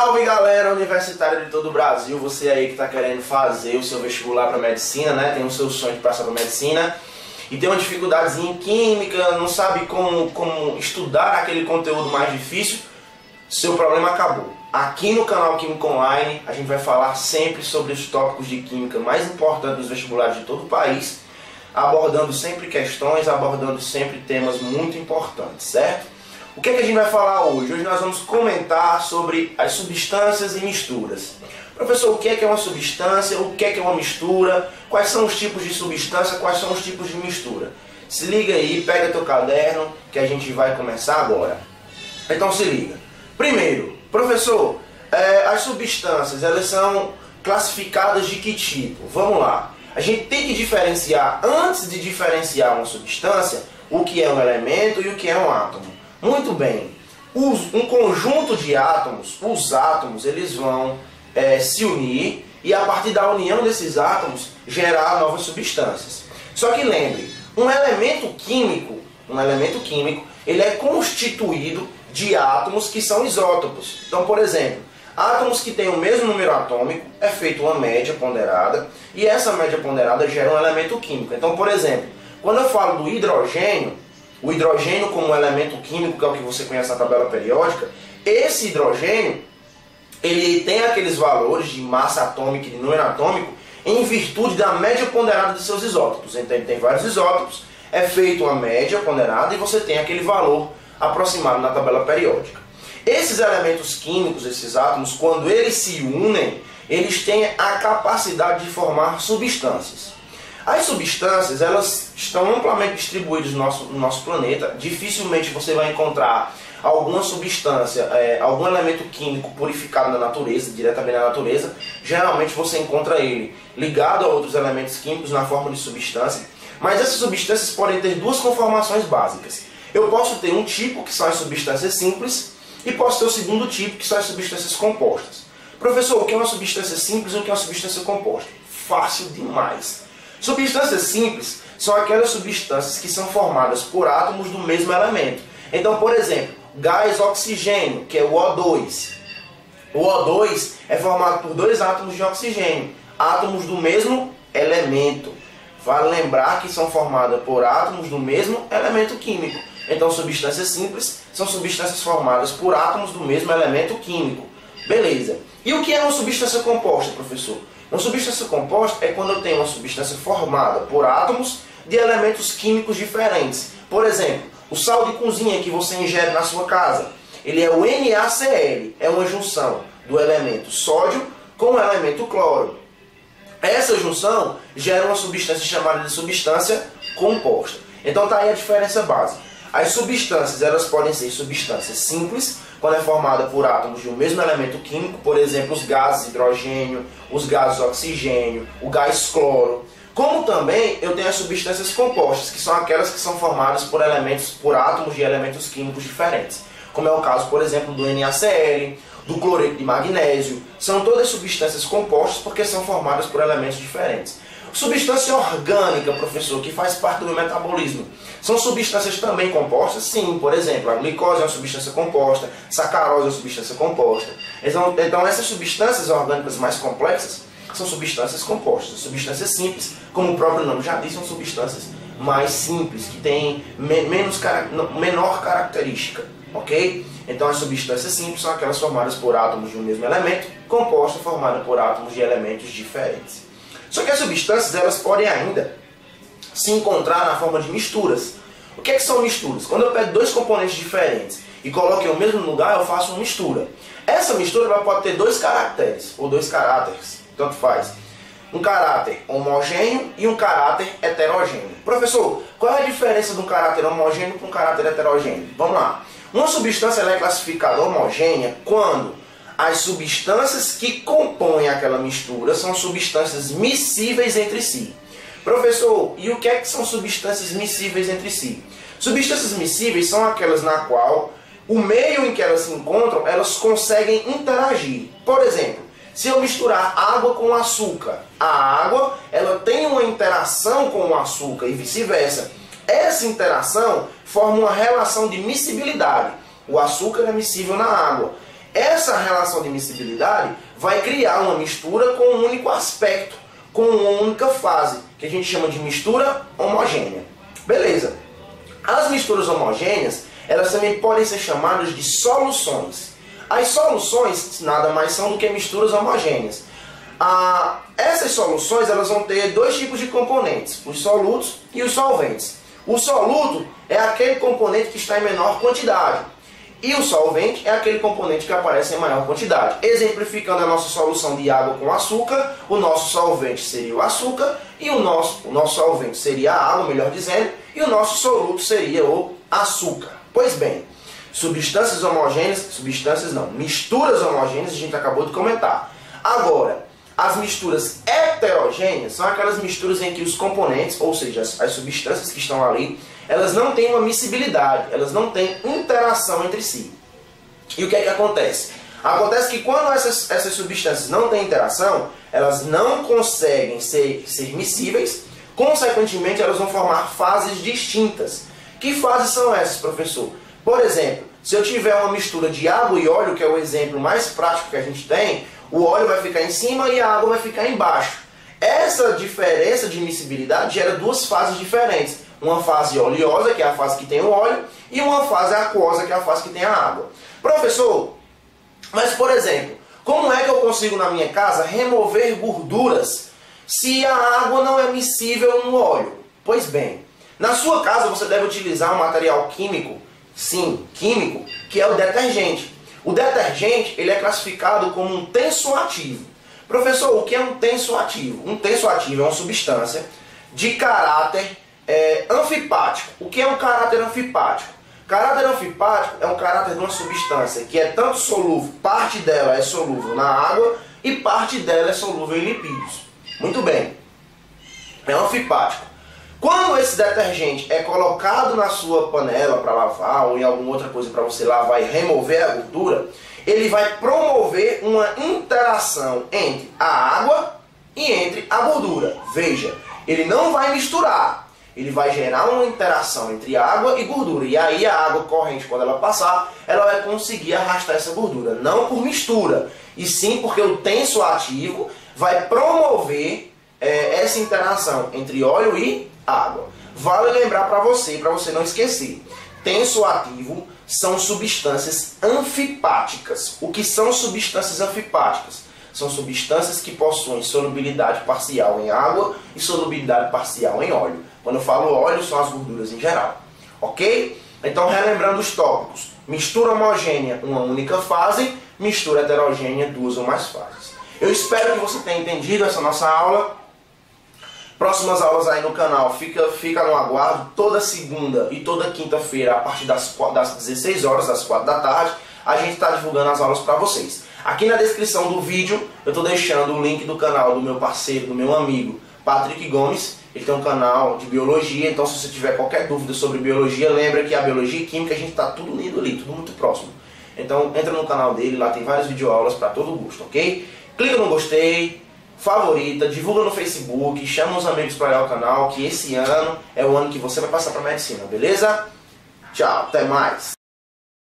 Salve galera universitária de todo o Brasil, você aí que está querendo fazer o seu vestibular para medicina, né? Tem o seu sonho de passar para medicina e tem uma dificuldadezinha em química, não sabe como estudar aquele conteúdo mais difícil, seu problema acabou. Aqui no canal Química Online a gente vai falar sempre sobre os tópicos de química mais importantes dos vestibulares de todo o país, abordando sempre questões, abordando sempre temas muito importantes, certo? O que é que a gente vai falar hoje? Hoje nós vamos comentar sobre as substâncias e misturas. Professor, o que é uma substância? O que é uma mistura? Quais são os tipos de substância? Quais são os tipos de mistura? Se liga aí, pega teu caderno que a gente vai começar agora. Então se liga. Primeiro, professor, as substâncias, elas são classificadas de que tipo? Vamos lá. A gente tem que diferenciar, antes de diferenciar uma substância, o que é um elemento e o que é um átomo. Muito bem, um conjunto de átomos, os átomos, eles vão se unir e a partir da união desses átomos gerar novas substâncias. Só que lembre, um elemento químico, ele é constituído de átomos que são isótopos. Então, por exemplo, átomos que têm o mesmo número atômico, é feita uma média ponderada e essa média ponderada gera um elemento químico. Então, por exemplo, quando eu falo do hidrogênio, o hidrogênio como um elemento químico, que é o que você conhece na tabela periódica, esse hidrogênio, ele tem aqueles valores de massa atômica e de número atômico em virtude da média ponderada de seus isótopos. Então ele tem vários isótopos, é feita uma média ponderada e você tem aquele valor aproximado na tabela periódica. Esses elementos químicos, esses átomos, quando eles se unem, eles têm a capacidade de formar substâncias. As substâncias, elas estão amplamente distribuídas no nosso planeta. Dificilmente você vai encontrar alguma substância, algum elemento químico purificado na natureza, diretamente na natureza. Geralmente você encontra ele ligado a outros elementos químicos na forma de substância. Mas essas substâncias podem ter duas conformações básicas. Eu posso ter um tipo, que são as substâncias simples, e posso ter o segundo tipo, que são as substâncias compostas. Professor, o que é uma substância simples e o que é uma substância composta? Fácil demais. Substâncias simples são aquelas substâncias que são formadas por átomos do mesmo elemento. Então, por exemplo, gás oxigênio, que é o O2. O O2 é formado por dois átomos de oxigênio, átomos do mesmo elemento. Vale lembrar que são formadas por átomos do mesmo elemento químico. Então, substâncias simples são substâncias formadas por átomos do mesmo elemento químico. Beleza. E o que é uma substância composta, professor? Uma substância composta é quando eu tenho uma substância formada por átomos de elementos químicos diferentes. Por exemplo, o sal de cozinha que você ingere na sua casa, ele é o NaCl, é uma junção do elemento sódio com o elemento cloro. Essa junção gera uma substância chamada de substância composta. Então está aí a diferença básica. As substâncias, elas podem ser substâncias simples, quando é formada por átomos de um mesmo elemento químico, por exemplo, os gases hidrogênio, os gases oxigênio, o gás cloro. Como também eu tenho as substâncias compostas, que são aquelas que são formadas por átomos de elementos químicos diferentes. Como é o caso, por exemplo, do NaCl, do cloreto de magnésio. São todas substâncias compostas porque são formadas por elementos diferentes. Substância orgânica, professor, que faz parte do metabolismo. São substâncias também compostas? Sim, por exemplo, a glicose é uma substância composta, sacarose é uma substância composta. Então essas substâncias orgânicas mais complexas são substâncias compostas. Substâncias simples, como o próprio nome já diz, são substâncias mais simples, que têm menor característica, ok? Então as substâncias simples são aquelas formadas por átomos de um mesmo elemento, composta formada por átomos de elementos diferentes. Só que as substâncias, elas podem ainda se encontrar na forma de misturas. O que são misturas? Quando eu pego dois componentes diferentes e coloco em um mesmo lugar, eu faço uma mistura. Essa mistura ela pode ter dois caracteres, ou dois caráteres, tanto faz. Um caráter homogêneo e um caráter heterogêneo. Professor, qual é a diferença de um caráter homogêneo para um caráter heterogêneo? Vamos lá. Uma substância ela é classificada homogênea quando as substâncias que compõem aquela mistura são substâncias miscíveis entre si. Professor, e o que são substâncias miscíveis entre si? Substâncias miscíveis são aquelas na qual o meio em que elas se encontram, elas conseguem interagir. Por exemplo, se eu misturar água com açúcar, a água ela tem uma interação com o açúcar e vice-versa. Essa interação forma uma relação de miscibilidade. O açúcar é miscível na água. Essa relação de miscibilidade vai criar uma mistura com um único aspecto, com uma única fase, que a gente chama de mistura homogênea. Beleza. As misturas homogêneas, elas também podem ser chamadas de soluções. As soluções nada mais são do que misturas homogêneas. Essas soluções elas vão ter dois tipos de componentes, os solutos e os solventes. O soluto é aquele componente que está em menor quantidade. E o solvente é aquele componente que aparece em maior quantidade. Exemplificando a nossa solução de água com açúcar, o nosso solvente seria o açúcar, e o nosso solvente seria a água, melhor dizendo, e o nosso soluto seria o açúcar. Pois bem, misturas homogêneas a gente acabou de comentar. Agora, as misturas heterogêneas são aquelas misturas em que os componentes, ou seja, as substâncias que estão ali, elas não têm uma miscibilidade, elas não têm interação entre si. E o que é que acontece? Acontece que quando essas substâncias não têm interação, elas não conseguem ser miscíveis, consequentemente elas vão formar fases distintas. Que fases são essas, professor? Por exemplo, se eu tiver uma mistura de água e óleo, que é o exemplo mais prático que a gente tem, o óleo vai ficar em cima e a água vai ficar embaixo. Essa diferença de miscibilidade gera duas fases diferentes. Uma fase oleosa, que é a fase que tem o óleo, e uma fase aquosa, que é a fase que tem a água. Professor, mas por exemplo, como é que eu consigo na minha casa remover gorduras se a água não é miscível no óleo? Pois bem, na sua casa você deve utilizar um material químico, sim, químico, que é o detergente. O detergente ele é classificado como um tensoativo. Professor, o que é um tensoativo? Um tensoativo é uma substância de caráter anfipático. O que é um caráter anfipático? Caráter anfipático é um caráter de uma substância que é tanto solúvel, parte dela é solúvel na água e parte dela é solúvel em lipídios. Muito bem, é anfipático. Quando esse detergente é colocado na sua panela para lavar ou em alguma outra coisa para você lavar e remover a gordura, ele vai promover uma interação entre a água e entre a gordura. Veja, ele não vai misturar. Ele vai gerar uma interação entre água e gordura. E aí a água corrente, quando ela passar, ela vai conseguir arrastar essa gordura. Não por mistura, e sim porque o tensoativo vai promover essa interação entre óleo e água. Vale lembrar para você não esquecer. Tensoativo são substâncias anfipáticas. O que são substâncias anfipáticas? São substâncias que possuem solubilidade parcial em água e solubilidade parcial em óleo. Quando eu falo óleo, são as gorduras em geral. Ok? Então, relembrando os tópicos. Mistura homogênea, uma única fase. Mistura heterogênea, duas ou mais fases. Eu espero que você tenha entendido essa nossa aula. Próximas aulas aí no canal, fica no aguardo. Toda segunda e toda quinta-feira, a partir das 16 horas, das 4 da tarde, a gente está divulgando as aulas para vocês. Aqui na descrição do vídeo, eu estou deixando o link do canal do meu parceiro, do meu amigo, Patrick Gomes. Ele tem um canal de biologia, então se você tiver qualquer dúvida sobre biologia, lembra que a biologia e química a gente está tudo unido ali, tudo muito próximo. Então entra no canal dele, lá tem várias videoaulas para todo gosto, ok? Clica no gostei, favorita, divulga no Facebook, chama os amigos para olhar o canal, que esse ano é o ano que você vai passar para medicina, beleza? Tchau, até mais!